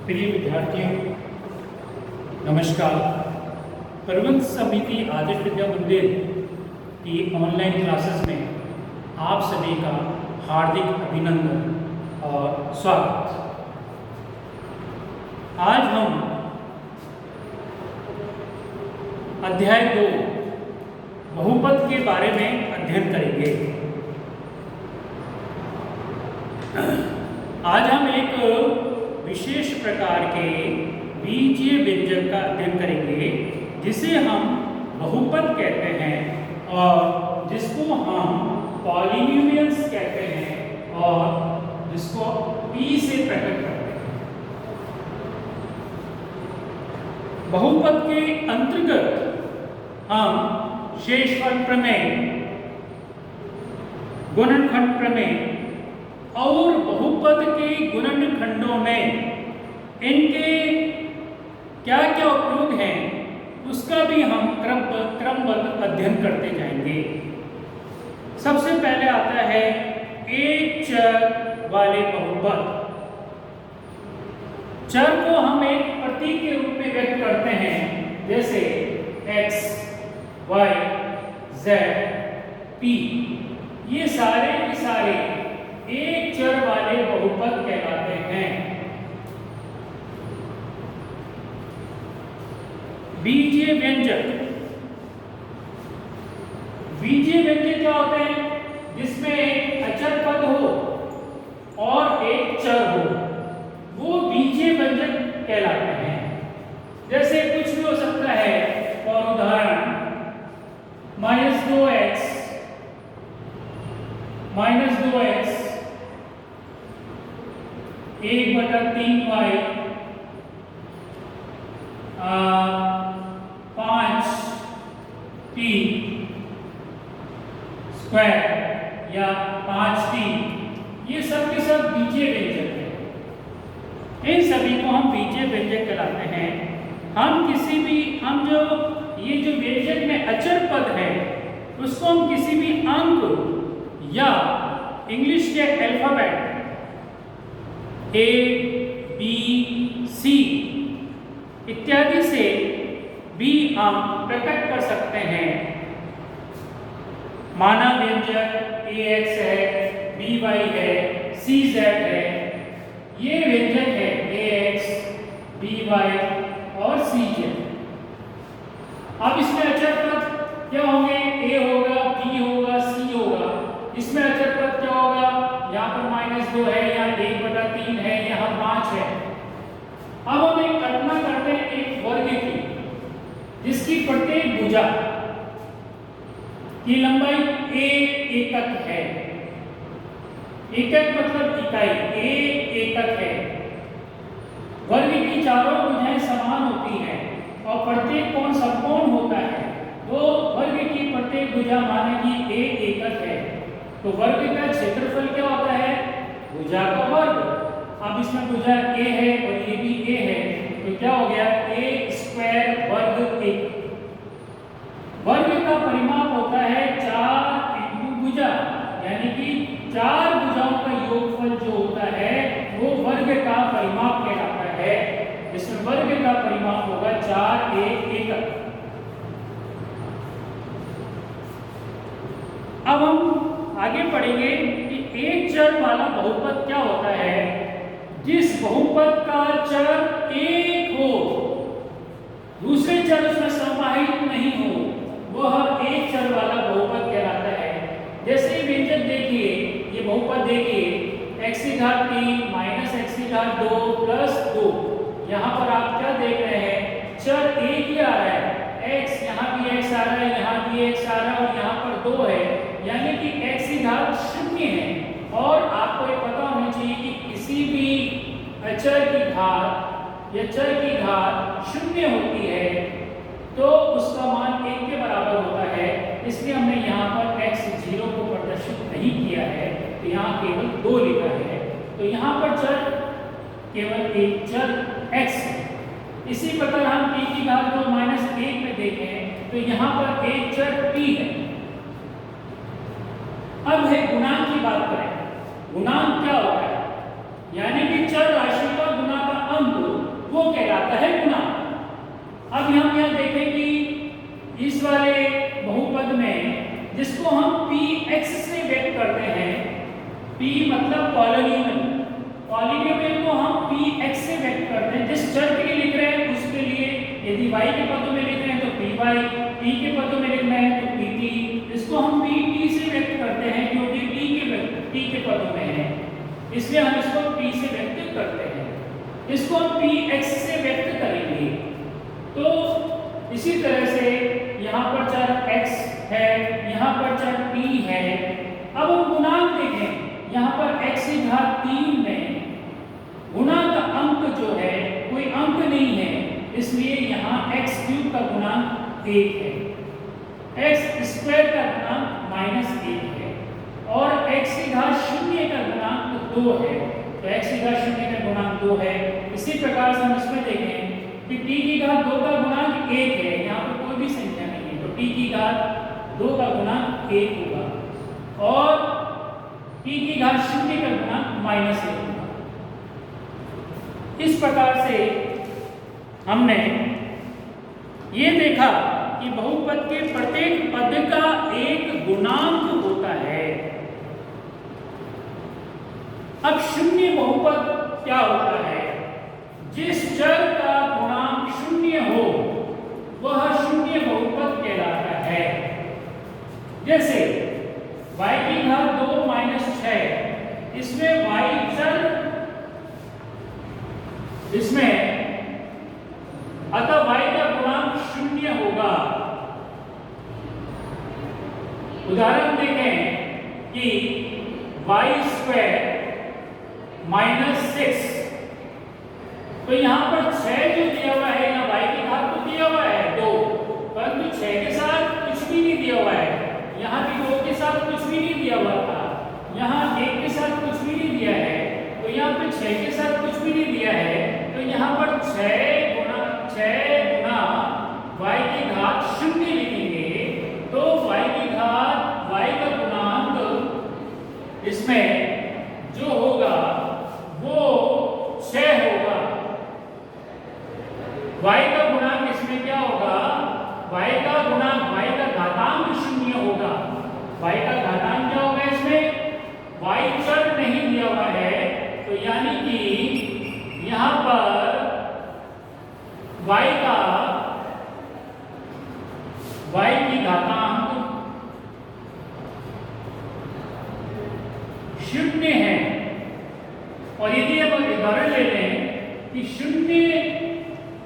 प्रिय विद्यार्थियों, नमस्कार। प्रबंध समिति आदर्श विद्या मंदिर की ऑनलाइन क्लासेस में आप सभी का हार्दिक अभिनंदन और स्वागत। आज हम अध्याय 2 बहुपद के बारे में अध्ययन करेंगे। आज हम एक विशेष प्रकार के बीजीय व्यंजक का अध्ययन करेंगे जिसे हम बहुपद कहते हैं और जिसको हम पॉलिनोमियल्स कहते हैं और जिसको p से प्रकट करते हैं। बहुपद के अंतर्गत हम शेषफल प्रमेय, गुणनखंड प्रमेय और बहुपद के गुणनखंडों में इनके क्या क्या उपयोग हैं उसका भी हम क्रमबद्ध अध्ययन करते जाएंगे। सबसे पहले आता है एक चर वाले बहुपद। चर को हम एक प्रतीक के रूप में व्यक्त करते हैं, जैसे x, y, z, p। ये सारे के सारे एक चर वाले बहुपद कहलाते हैं। बीजीय व्यंजक। बीजीय व्यंजक क्या होते हैं? जिसमें एक अचर पद हो और एक चर हो, वो बीजीय व्यंजक कहलाते हैं। जैसे कुछ भी हो सकता है, और उदाहरण -2x, -2x 1/3y 5t square या 5t, ये सब के सब बीजीय व्यंजक है। इन सभी को हम बीजीय व्यंजक कहलाते हैं। हम जो ये जो व्यंजक में अचर पद है उसको हम किसी भी अंक या इंग्लिश के अल्फाबेट A, B, C इत्यादि से भी हम प्रकट कर सकते हैं। माना व्यंजक AX है, BY है, CZ है। ये व्यंजक है AX, BY और CZ। अब इसमें अचर पद क्या होंगे? A होगा, B होगा, C होगा। इसमें अचर पद क्या होगा? यहाँ पर -2 है, यहाँ 1/3 है, यहाँ 5 है। अब हम एक कल्पना करते हैं एक वर्ग की, जिसकी प्रत्येक भुजा की लंबाई a एकक है। एकक मतलब इकाई, a एकक है। वर्ग की चारों भुजाएं समान होती हैं और प्रत्येक कोण समकोण होता है, तो वर्ग की प्रत्येक भुजा माने कि a एकक है। तो वर्ग का क्षेत्रफल क्या होता है? भुजा का वर्ग। अब इसमें भुजा a है और ये भी a है, तो क्या हो गया? a² वर्ग 1। वर्ग का परिमाप होता है 4 इंटू भुजा, यानी कि 4 भुजाओं का योगफल जो होता है वो वर्ग का परिमाप कहलाता है। इसमें वर्ग का परिमाप होगा 4 एकक। अब हम आगे पढ़ेंगे कि एक चर वाला बहुपद क्या होता है। जिस बहुपद का चर एक हो, दूसरे चर उसमें समाहित नहीं हो, वह एक चर वाला बहुपद कहलाता है। जैसे ही व्यंजक देखिए, ये बहुपद देखिए, x⁻3 -x⁻2 + 2। यहाँ पर आप क्या देख रहे हैं? चर एक ही आ रहा है। x, यहाँ भी x आ रहा है, यहाँ भी x आ रहा है और यहाँ पर 2 है, यानी कि x की घात 0 है। और आपको ये पता होना चाहिए कि किसी भी अचर की घात या चर की घात 0 होती है तो उसका मान 1 के बराबर होता है। इसलिए हमने यहाँ पर x0 को प्रदर्शित नहीं किया है, तो यहाँ केवल 2 लिखा है। तो यहाँ पर चर केवल एक चर x है। इसी प्रकार हम p की घात को -1 में देखें तो यहाँ पर एक चर p है। अब है गुणांक की बात करें। गुणांक क्या होता है? यानी कि चर राशि का गुणा का अंक अब हम यहाँ देखें कि इस वाले बहुपद में जिसको हम px से व्यक्त करते हैं, p मतलब पॉलिनोमियल, पॉलिनोमियल को हम px से व्यक्त करते हैं। जिस चर के लिए लिख रहे हैं उसके लिए यदि y के पदों में लिख रहे हैं तो py, p के पदों में लिखना है तो pt, इसको हम pt से व्यक्त करते हैं क्योंकि t के पदों में है, इसलिए हम इसको p से व्यक्त करते हैं। इसको हम px से व्यक्त करेंगे तो इसी तरह से यहाँ पर चर x है, यहाँ पर चर p है। अब हम गुणांक देखें, यहाँ पर x की घात 3 में गुणा का अंक जो है कोई अंक नहीं है, इसलिए यहाँ x क्यूब का गुणांक 1 है, x स्क्वायर का गुणांक -1 है और x की घात 0 का गुणांक 2 है, तो x की घात 0 का गुणांक 2 है। इसी प्रकार से हम इसमें देखें कि t की घात 2 का गुणांक 1 है, यहाँ पर कोई भी संख्या नहीं है, तो t की घात 2 का गुणांक 1 होगा और t की घात 0 का गुणांक -1 होगा। इस प्रकार से हमने ये देखा कि बहुपद के प्रत्येक पद का एक गुणांक होता है। अब शून्य बहुपद क्या होता है? जिस चर का गुणांक 0 हो वह शून्य बहुपद कहलाता है। जैसे y की घात 2 - 6, इसमें y चर इसमें अतः y का गुणांक 0 होगा। उदाहरण देखें कि y² -6, तो यहाँ पर 6 जो दिया हुआ है, यहाँ y की घात तो दिया हुआ है 2, परंतु 6 के साथ कुछ भी नहीं दिया हुआ है। यहाँ भी 2 के साथ कुछ भी नहीं दिया हुआ था, यहाँ 1 के साथ कुछ भी नहीं दिया है, तो यहाँ पे 6 के साथ कुछ भी नहीं दिया है, तो यहाँ पर 6 गुना y की घात 0 लिखेंगे, तो y की घात y का गुणांक इसमें जो होगा वो 6 होगा। y का गुणांक इसमें क्या होगा? y का गुणांक y का घातांक 0 होगा। y का घातांक क्या होगा? इसमें y चर नहीं दिया हुआ है, तो यानी कि यहाँ पर y की घातांक 0 है। और यदि हम उदाहरण ले लें कि 0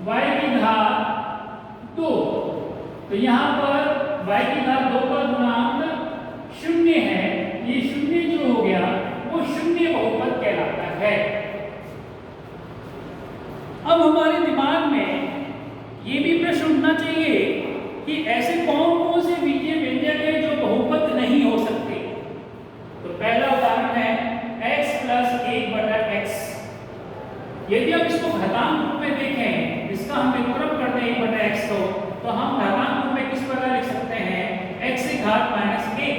y की घात 2, तो यहाँ पर y की घात 2 का गुणांक 0 है, ये 0 जो हो गया वो शून्य बहुपद कहलाता है। अब हमारे दिमाग में ये भी प्रश्न उठना चाहिए कि ऐसे कौन-कौन से बीजीय व्यंजक हैं जो बहुपद नहीं हो सकते। तो पहला उदाहरण है x + 1/x। यदि आप इसको घातांक रूप में देखें, इसका हम व्युत्क्रम करते हैं 1/x को, तो हम घातांक रूप में किस प्रकार लिख सकते हैं? x की घात -1,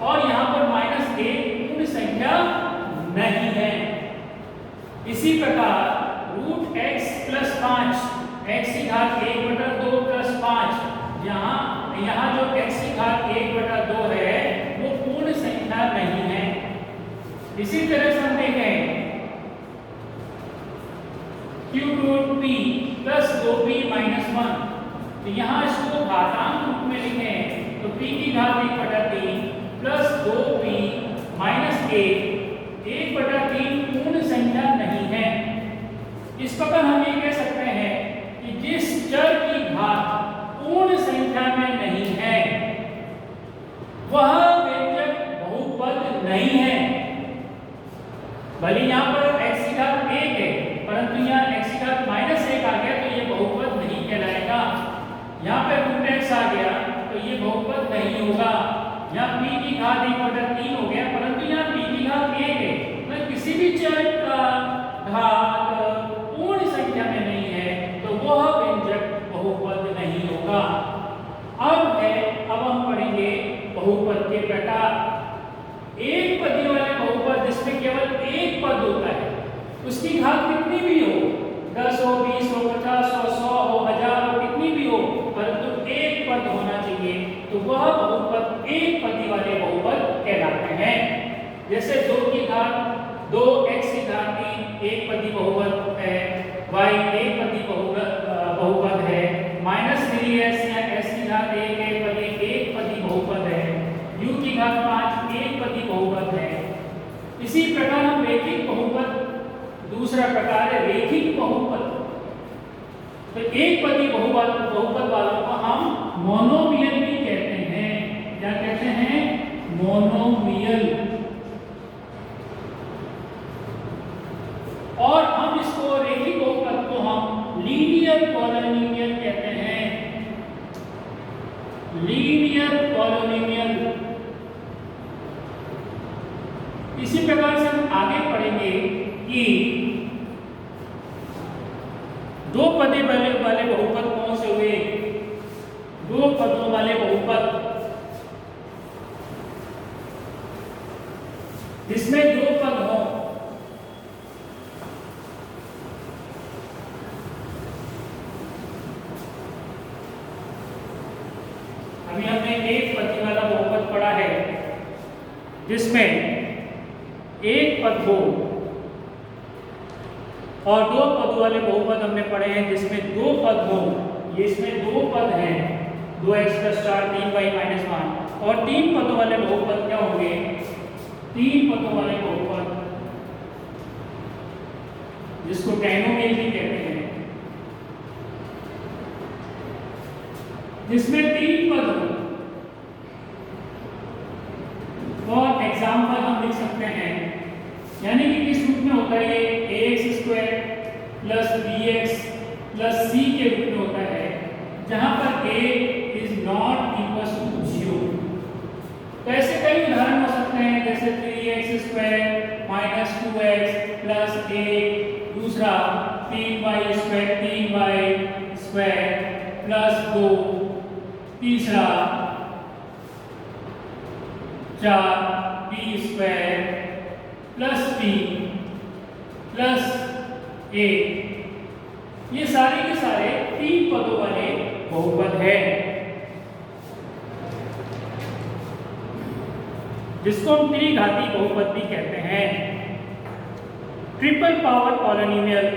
और यहाँ पर -1 पूर्ण संख्या नहीं है। इसी प्रकार √x + 5, x की घात 1/2 + 5, यहाँ जो x की घात 1/2 है वो पूर्ण संख्या नहीं है। इसी तरह से हम देखें q√p + 2p - 1, तो यहाँ इसको घातांक रूप में लिखें तो p की घात 1/3 + 2p - 1/3 पूर्ण संख्या नहीं है। इस प्रकार हम ये कह सकते हैं कि जिस चर की घात पूर्ण संख्या में नहीं है वह व्यंजक बहुपद नहीं है। भले यहाँ पर x की घात 1 है, परंतु यहाँ x की घात -1 आ गया तो ये बहुपद नहीं कहलाएगा। यहाँ पे √x आ गया तो ये बहुपद नहीं होगा। यहाँ p की घात 1/3 हो गया, परंतु यहाँ p की घात 1 है, तो किसी भी चर का घात पूर्ण संख्या में नहीं है तो वह व्यंजक बहुपद नहीं होगा। अब हम पढ़ेंगे बहुपद के प्रकार। एक पदी वाले बहुपद जिसमें केवल एक पद होता है, उसकी घात कितनी भी हो, 10 हो, 20 हो, 50 हो, 100 हो, 1000 हो, जैसे 2 की घात 2 x की घात 3 एक पदी बहुपद है, y एक पदी बहुपद है, -3s या s की घात 1 एक पदी बहुपद है, u की घात 5 एक पदी बहुपद है। इसी प्रकार हम रैखिक बहुपद, दूसरा प्रकार है रैखिक बहुपद। तो एक पदी बहुपद वालों को हम मोनोमियल भी कहते हैं। क्या कहते हैं? मोनोमियल। और हम इसको रैखिक बहुपद को हम लीनियर पॉलिनोमियल कहते हैं। Linear polynomial. इसी प्रकार से हम आगे पढ़ेंगे कि दो पदे वाले बहुपद कौन से हुए? दो पदों वाले बहुपद जिसमें दो पद हों। अभी हमने एक पदी वाला बहुपद पढ़ा है जिसमें एक पद हो, और दो पद वाले बहुपद हमने पढ़े हैं जिसमें दो पद हो। ये इसमें दो पद हैं, 2x + 4 3y - 1। और तीन पदों वाले बहुपद क्या होंगे? तीन पदों वाले बहुपद जिसको ट्राइनोमियल भी कहते हैं, जिसमें तीन पद हो। और एग्जाम्पल हम लिख सकते हैं, यानी कि किस रूप में होता है? ये ax² + bx + c के रूप में होता है, जहां पर a is not equal to 0। तो ऐसे कई उदाहरण हो सकते हैं, जैसे 3x² - 2x + a, दूसरा 3y² + 2, तीसरा 4b² + b + a। ये सारे के सारे तीन पदों वाले बहुपद है, जिसको हम त्रिघाती बहुपद भी कहते हैं। ट्रिपल पावर पॉलिनोमियल,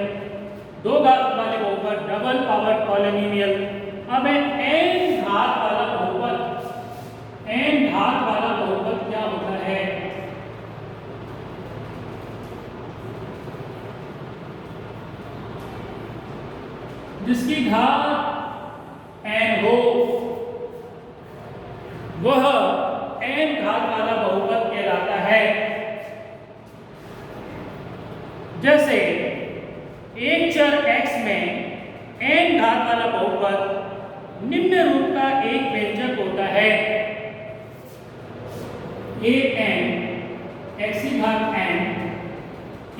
दो घात वाले बहुपद, डबल पावर पॉलिनोमियल। अब है n घात वाला बहुपद। n घात वाला बहुपद क्या होता है? जिसकी घात n हो वह n घात वाला बहुपद कहलाता है। जैसे एक चर x में n घात वाला बहुपद निम्न रूप का एक व्यंजक होता है, an x की घात n,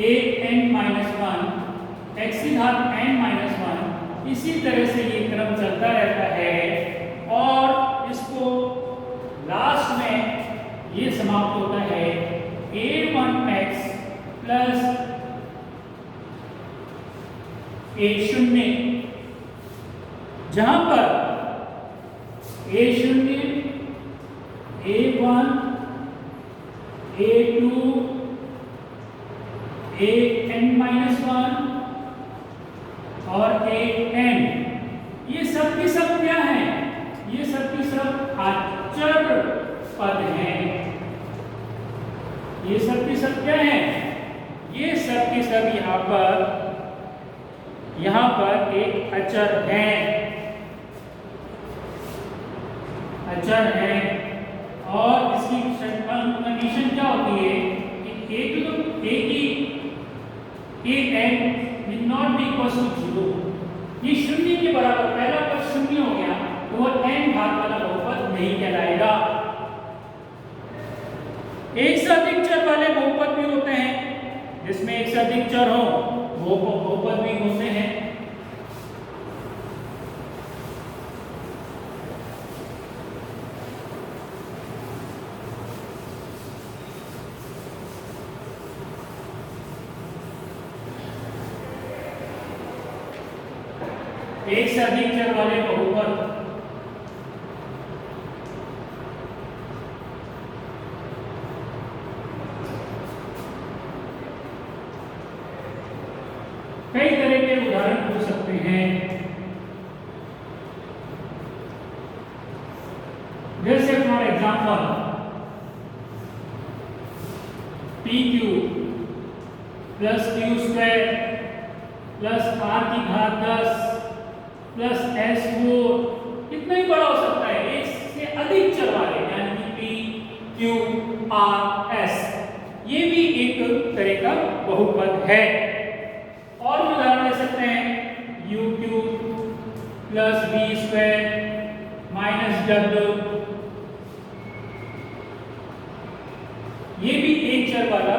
an - 1 x की घात n-1। इसी तरह से ये क्रम चलता रहता है और इसको लास्ट में ये समाप्त होता है a1x + a0, जहां पर a0, a1, a2, an-1 और an, ये सब की सब क्या हैं? ये सब की सब अचर पद हैं। ये सब की सब क्या हैं? ये सब की सब यहाँ पर एक अचर है, अचर है। और इसकी कंडीशन क्या होती है कि an will not be equal to 0। ये शून्य के बराबर, पहला पद शून्य हो गया तो वह n घात वाला बहुपद नहीं कहलाएगा। एक से अधिक चर वाले बहुपद भी होते हैं, जिसमें एक से अधिक चर हो वो बहुपद भी होते हैं। एक से अधिक चर वाले बहुपद कई तरह के उदाहरण हो सकते हैं, जैसे for example P Q plus Q square plus R की घात 10 प्लस S4, कितना ही बड़ा हो सकता है, एक से अधिक चर वाले, यानी कि पी क्यू आर एस, ये भी एक तरह का बहुपद है। और भी उदाहरण ले सकते हैं, U Q plus B square minus W, ये भी एक चर वाला,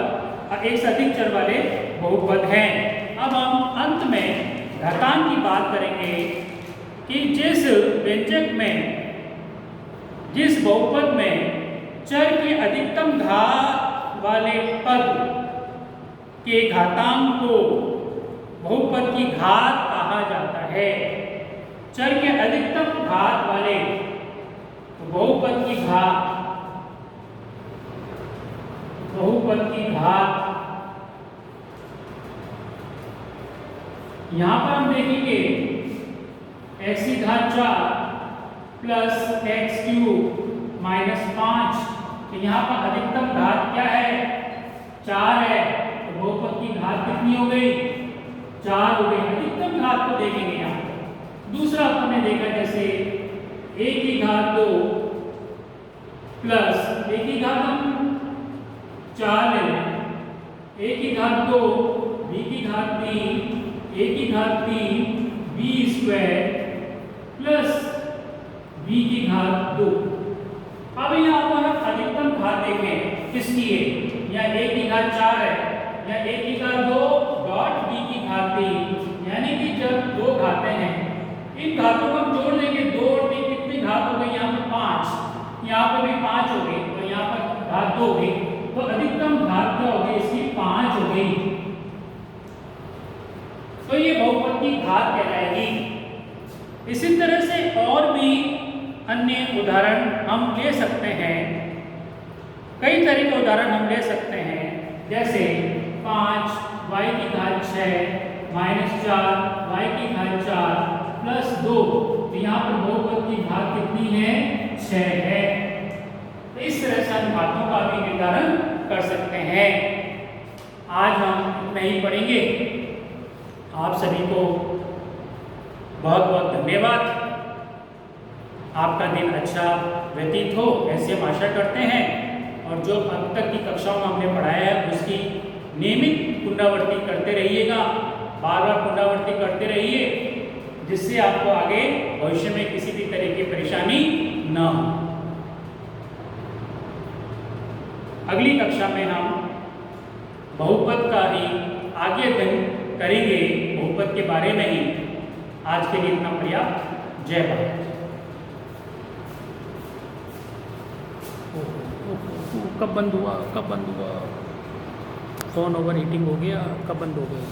एक से अधिक चर वाले बहुपद हैं। अब हम अंत में घातांक की बात करेंगे कि जिस व्यंजक में, जिस बहुपद में चर के अधिकतम घात वाले पद के घातांक को बहुपद की घात कहा जाता है। चर के अधिकतम घात वाले बहुपद की घात, बहुपद की घात, यहां पर हम देखेंगे x की घात 4 प्लस एक्स क्यूब माइनस 5, तो यहाँ पर अधिकतम घात क्या है, 4 है, तो बहुपद की घात कितनी हो गई, 4 हो गई। अधिकतम घात को देखेंगे यहाँ पर। दूसरा अपन ने देखा जैसे a की घात 2 प्लस a की घात हम 4 ले लें, a की घात 2, b की घात 3, a की घात 3, b स्क्वायर प्लस b की घात 2। अब यहाँ पर अधिकतम घात देखें किसकी है, या a की घात 4 है, या a की घात 2 डॉट b की घात 3, यानी कि जब दो घातें हैं, इन घातों को हम जोड़ देंगे, 2 और 3 कितनी घात हो गई, यहाँ पर 5, यहाँ पर भी 5 हो गई, तो यहाँ पर घात 2 हो गई, तो अधिकतम घात क्या हो गई इसकी, 5 हो गई। तो ये बहुपद की घात कहलाएगी। इसी तरह से और भी अन्य उदाहरण हम ले सकते हैं, कई तरह के उदाहरण हम ले सकते हैं, जैसे 5 y की घात 6 माइनस 4 y की घात 4 प्लस 2, तो यहाँ पर बहुपद की घात कितनी है, 6 है। तो इस तरह से हम घातों का भी निर्धारण कर सकते हैं। आज हम इतना ही पढ़ेंगे। आप सभी को बहुत बहुत धन्यवाद। आपका दिन अच्छा व्यतीत हो ऐसे हम आशा करते हैं, और जो अब तक की कक्षाओं में हमने पढ़ाया है उसकी नियमित पुनरावृत्ति करते रहिएगा, बार बार पुनरावृत्ति करते रहिए, जिससे आपको आगे भविष्य में किसी भी तरह की परेशानी न हो। अगली कक्षा में हम बहुपद का ही आगे अध्ययन करेंगे, बहुपद के बारे में ही। आज के लिए इतना पर्याप्त। जय भारत। कब बंद हुआ, कब बंद हुआ, फोन ओवर हीटिंग हो गया, कब बंद हो गया।